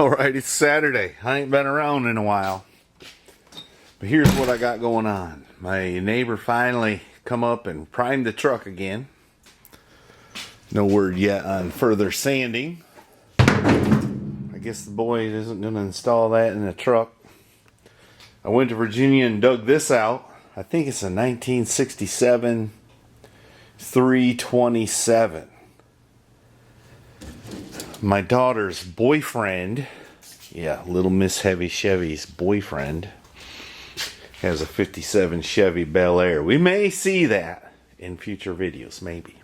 Alright, it's Saturday. I ain't been around in a while. But here's what I got going on. My neighbor finally come up and primed the truck again. No word yet on further sanding. I guess the boy isn't going to install that in the truck. I went to Virginia and dug this out. I think it's a 1967 327. My daughter's boyfriend, Little Miss Heavy Chevy's boyfriend, has a 57 Chevy Bel Air. We may see that in future videos, maybe.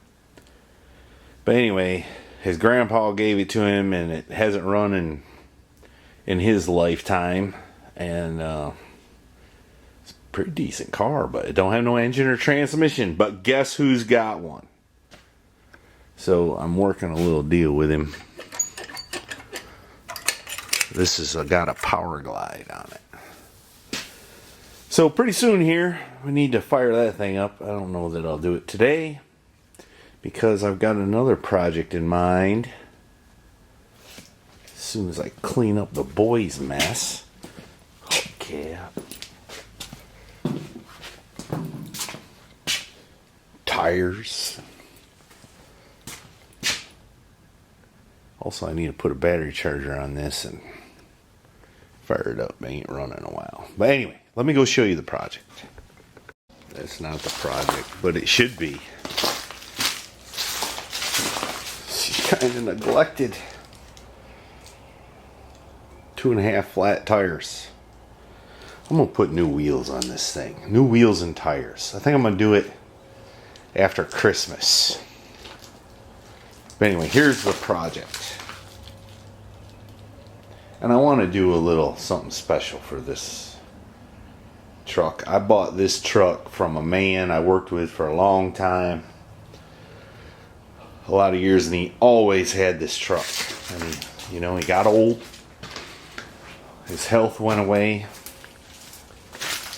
But anyway, his grandpa gave it to him, and it hasn't run in his lifetime. And it's a pretty decent car, but it don't have no engine or transmission. But guess who's got one? So I'm working a little deal with him. This has got a power glide on it. So pretty soon here, we need to fire that thing up. I don't know that I'll do it today, because I've got another project in mind. As soon as I clean up the boys' mess. Okay. Tires. Also, I need to put a battery charger on this and fire it up. It ain't running a while. But anyway, let me go show you the project. That's not the project, but it should be. She's kind of neglected. 2.5 flat tires. I'm going to put new wheels on this thing. New wheels and tires. I think I'm going to do it after Christmas. But anyway, here's the project. And I want to do a little something special for this truck. I bought this truck from a man I worked with for a long time. A lot of years, and he always had this truck. And he got old. His health went away.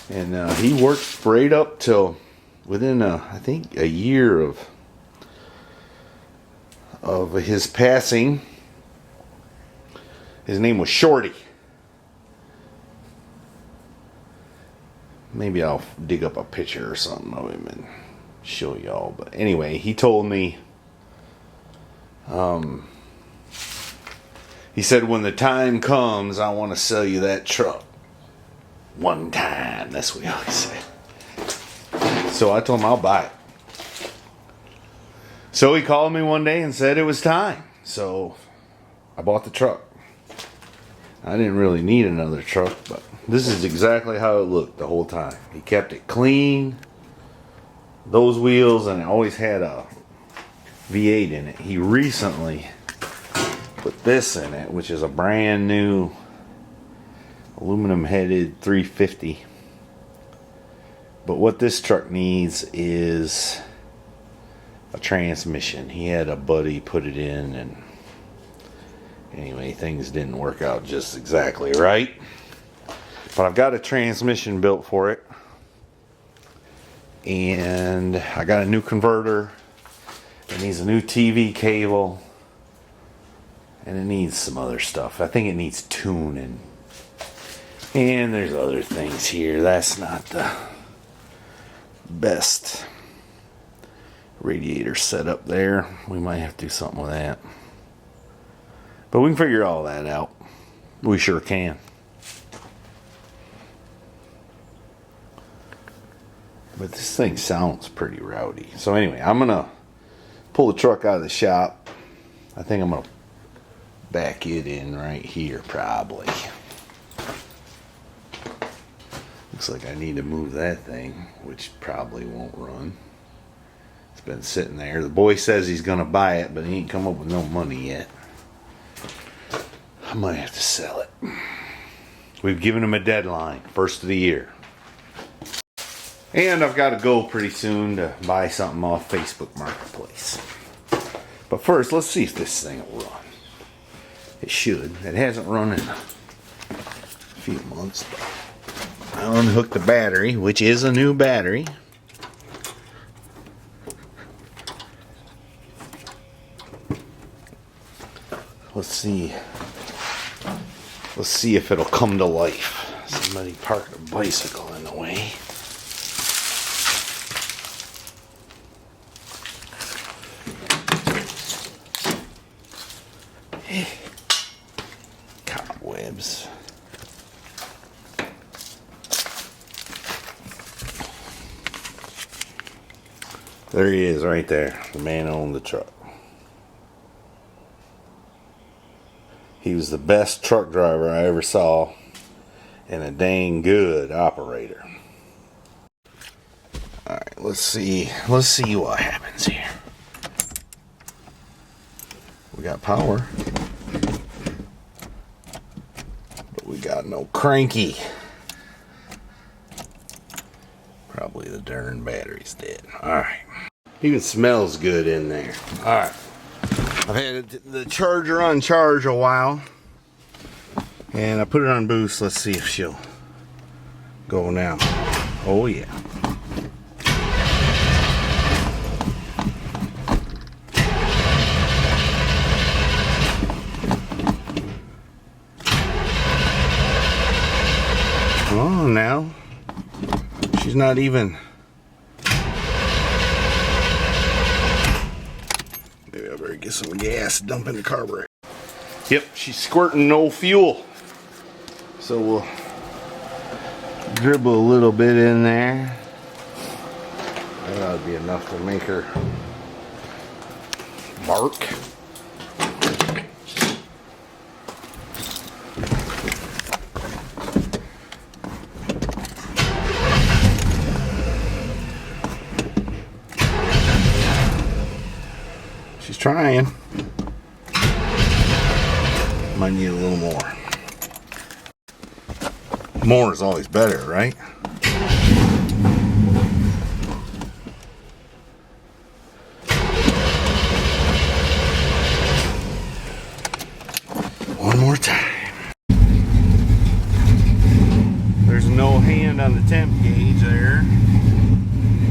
And he worked right up till within, I think, a year of his passing. His name was Shorty. Maybe I'll dig up a picture or something of him and show y'all. But anyway, he told me, he said, when the time comes, I want to sell you that truck. One time. That's what he always said. So I told him I'll buy it. So he called me one day and said it was time. So I bought the truck. I didn't really need another truck, but this is exactly how it looked the whole time. He kept it clean. Those wheels, and it always had a V8 in it. He recently put this in it, which is a brand new aluminum headed 350. But what this truck needs is a transmission. He had a buddy put it in, and anyway, things didn't work out just exactly right. But I've got a transmission built for it. And I got a new converter. It needs a new TV cable. And it needs some other stuff. I think it needs tuning. And there's other things here. That's not the best radiator setup there. We might have to do something with that. But we can figure all that out. We sure can. But this thing sounds pretty rowdy. So anyway, I'm going to pull the truck out of the shop. I think I'm going to back it in right here probably. Looks like I need to move that thing, which probably won't run. It's been sitting there. The boy says he's going to buy it, but he ain't come up with no money yet. I might have to sell it. We've given him a deadline, first of the year. And I've got to go pretty soon to buy something off Facebook Marketplace. But first, let's see if this thing will run. It should. It hasn't run in a few months, but I unhooked the battery, which is a new battery. Let's see Let's see if it'll come to life. Somebody parked a bicycle in the way. Cobwebs. There he is right there. The man who owned the truck. He was the best truck driver I ever saw and a dang good operator. Alright, let's see what happens here. We got power, but we got no cranky. Probably the darn battery's dead. Alright. Even smells good in there. Alright. I've had the charger on charge a while. And I put it on boost. Let's see if she'll go now. Oh yeah. Oh, now she's not even. Maybe I better get some gas, dump in the carburetor. Yep, she's squirting no fuel. So we'll dribble a little bit in there. That ought to be enough to make her bark. She's trying. Might need a little more. More is always better, right? One more time. There's no hand on the temp gauge there,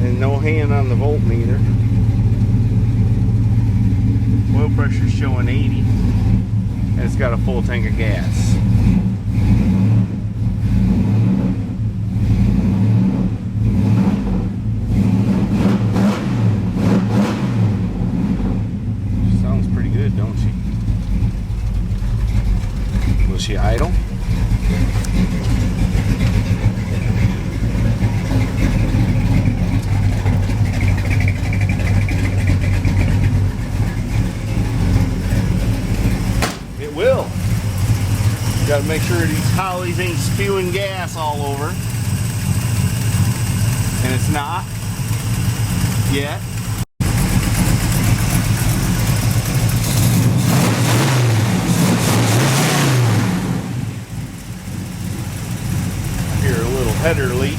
and no hand on the voltmeter. Oil pressure's showing 80, and it's got a full tank of gas. Don't she? Was she idle? It will. Got to make sure these hollies ain't spewing gas all over. And it's not yet. Header leak.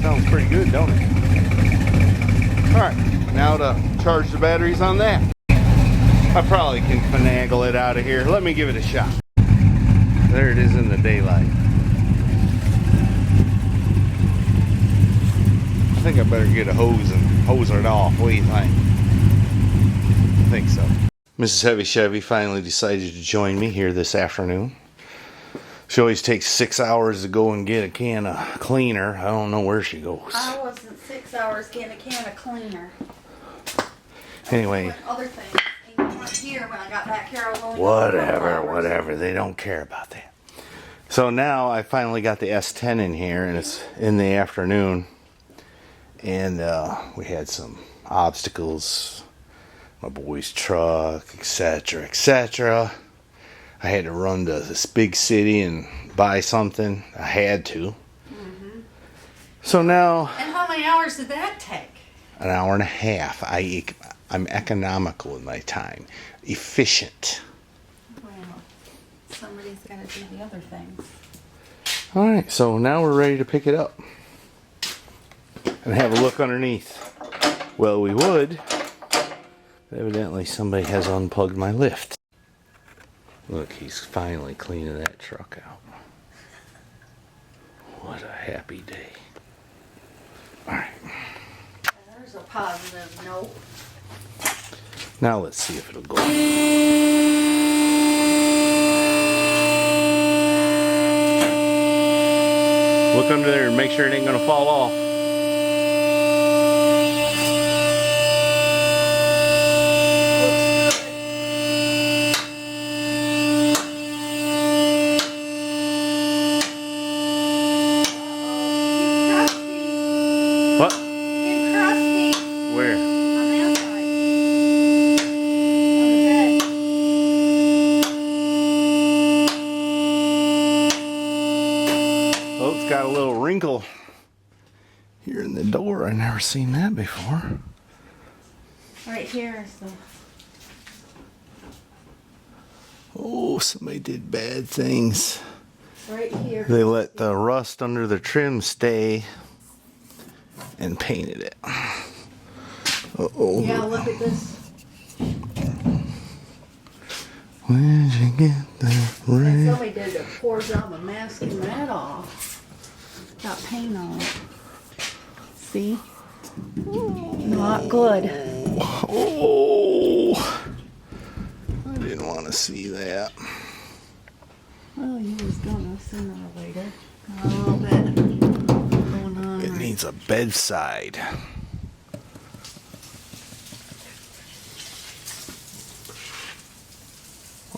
Sounds pretty good, don't it? Alright, now to charge the batteries on that. I probably can finagle it out of here. Let me give it a shot. There it is in the daylight. I think I better get a hose and hose it off. What do you think? I think so. Mrs. Heavy Chevy finally decided to join me here this afternoon. She always takes 6 hours to go and get a can of cleaner. I don't know where she goes. I wasn't 6 hours getting a can of cleaner. Anyway. Other things. And you weren't here when I got back here. I was only Whatever. They don't care about that. So now I finally got the S10 in here, and it's in the afternoon. And we had some obstacles, my boy's truck, etc., etc. I had to run to this big city and buy something. I had to. Mm-hmm. So now... And how many hours did that take? An hour and a half. I'm economical in my time. Efficient. Well, somebody's got to do the other things. Alright, so now we're ready to pick it up. And have a look underneath. Well, we would. But evidently somebody has unplugged my lift. Look, he's finally cleaning that truck out. happy day. Alright. There's a positive note. Now let's see if it'll go. Look under there and make sure it ain't gonna fall off. What? Getting crusty. Where? On that side. On the bed. Oh, it's got a little wrinkle here in the door. I never seen that before. Right here is the. Oh, somebody did bad things. Right here. They let the rust under the trim stay and painted it. Uh-oh. Yeah, look at this. Where'd you get the And rain? somebody did a poor job of masking that off. Got paint on it. See? Not good. Oh, I didn't want to see that. Well, you was gonna sooner or later. A little bit going on. It right. needs a bedside.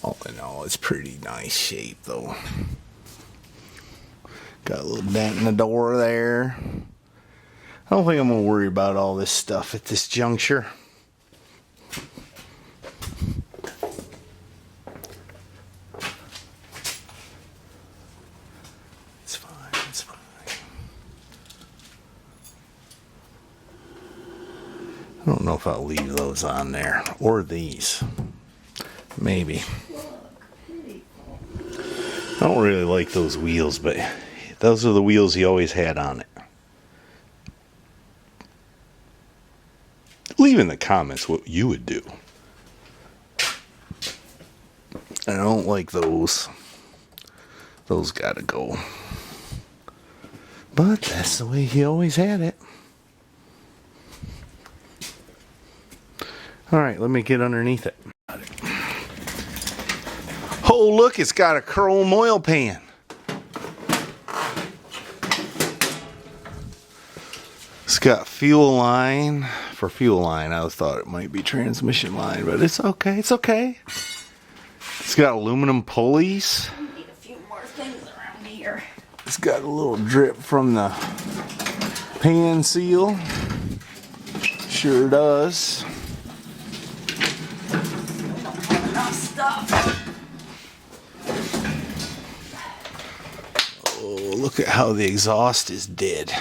All in all, it's pretty nice shape though. Got a little dent in the door there. I don't think I'm gonna worry about all this stuff at this juncture. It's fine, it's fine. I don't know if I'll leave those on there or these. Maybe. I don't really like those wheels, but those are the wheels he always had on it. Leave in the comments what you would do. I don't like those. Those gotta go. But that's the way he always had it. Alright, let me get underneath it. Oh, look, it's got a chrome oil pan. It's got fuel line. For fuel line, I thought it might be transmission line, but it's okay. It's okay. It's got aluminum pulleys. We need a few more things around here. It's got a little drip from the pan seal. Sure does. We don't have enough stuff. Oh, look at how the exhaust is dead.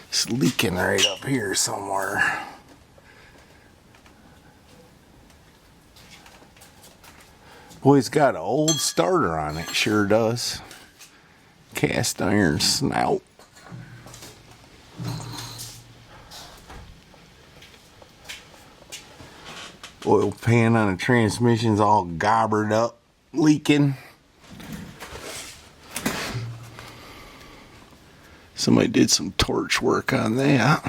It's leaking right up here somewhere. Boy, it's got an old starter on it, sure does. Cast iron snout. Oil pan on the transmission's all gobbered up, leaking. Somebody did some torch work on that.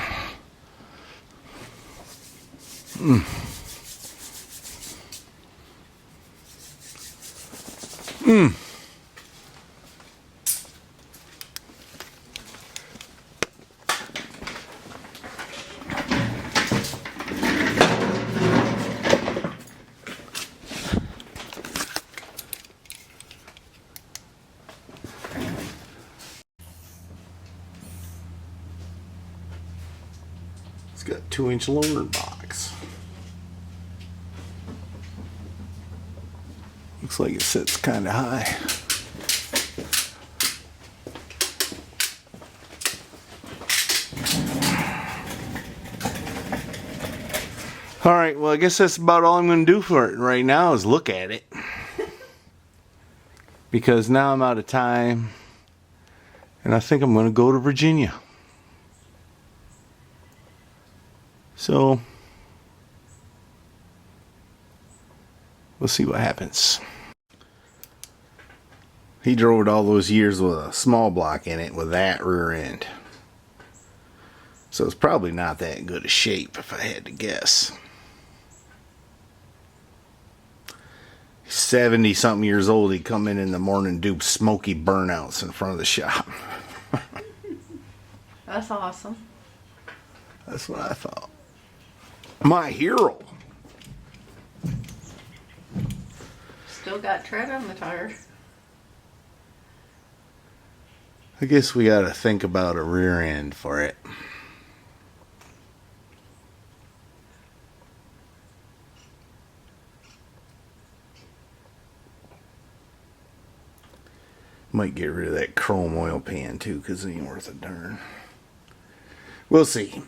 It's got a 2-inch loader box. Looks like it sits kind of high. All right, well, I guess that's about all I'm going to do for it right now is look at it. Because now I'm out of time. And I think I'm going to go to Virginia. So we'll see what happens. He drove it all those years with a small block in it with that rear end. So it's probably not that good a shape if I had to guess. 70 something years old, he'd come in the morning and do smoky burnouts in front of the shop. That's awesome. That's what I thought. My hero. Still got tread on the tire. I guess we gotta think about a rear end for it. Might get rid of that chrome oil pan too, because it ain't worth a darn. We'll see.